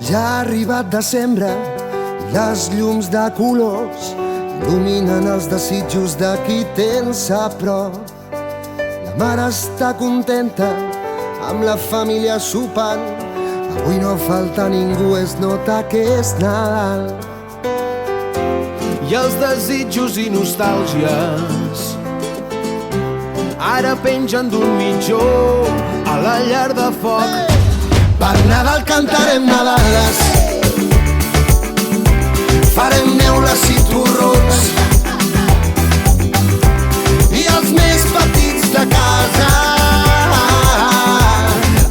Ja ha arribat desembre i les llums de colors il·luminen els desitjos de qui tens a prop. La mare està contenta amb la família sopant. Avui no falta ningú, es nota que és Nadal. I els desitjos i nostàlgies ara pengen d'un mitjó a la llar de foc. Per Nadal cantarem Nadales, farem neules i torrons, i els més petits de casa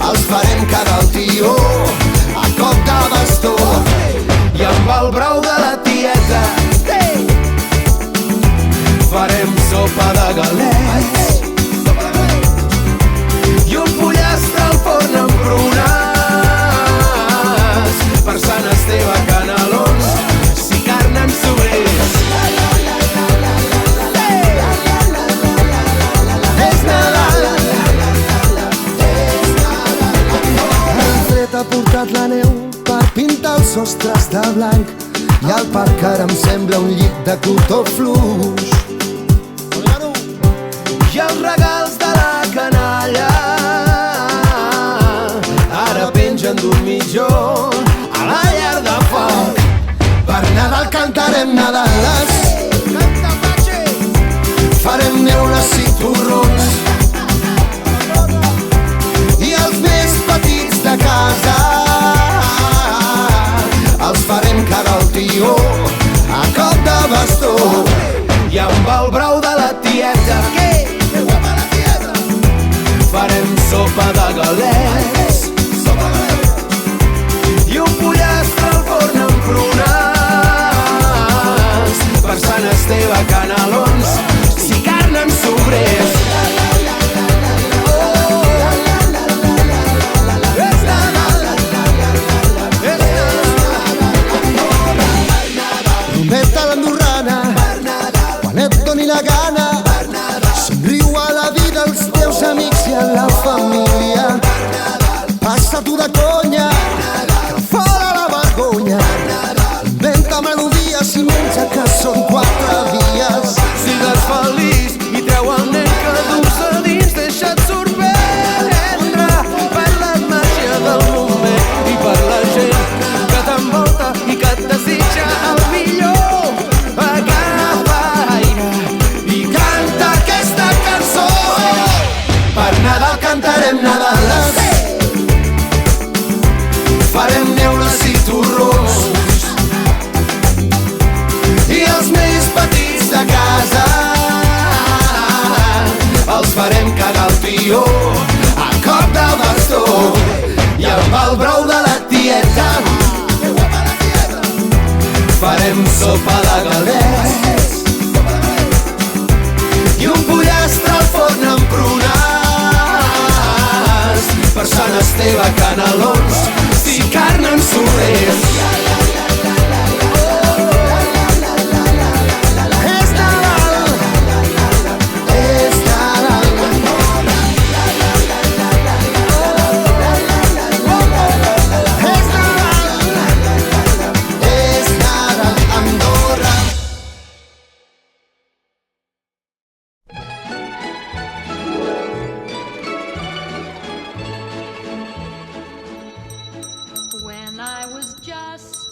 els farem quedar al tió a cop de bastó. I amb el brou de la tieta farem sopa de galets i un pollastre al forn amb prunes. Per Sant Esteve canelons, si carn en sobrers. És Nadal. El fred ha portat la neu per pintar els sostres de blanc, i el parc ara em sembla un llit de cotó fluix. I els regals de la canalla ara pengen d'un mitjó a la llar de foc. Per Nadal cantarem Nadales, farem neules i torrons, i els més petits de casa els farem quedar al tió a cop de bastó. I amb el brou de la tieta farem sopa de galets i un pollastre al forn amb prunes. Per Sant Esteve canelons, si carn en sobrers. Rombeta l'andorrana, quan et doni la gana, somriu a la vida, als teus amics i a la família. Passa tu de conya, que fora la vergonya. Inventa melodies i menja, que són 4 dies. Sigues feliç i treu el nen que dus a dins. Deixa't sorprendre per la màgia del moment i per la gent que t'envolta i que et desitja el millor. Agafa aire i canta aquesta cançó. Per Nadal cantarem Nadales, farem neules i torrons, i els més petits de casa els farem cagar al tió a cop de bastó. I amb el brou de la tieta farem sopa de galets i un pollastre al forn amb prunes. Per Sant Esteve canelons, si carn en sobrers. És Nadal, és Nadal, és Nadal, és Nadal a Andorra. When I was just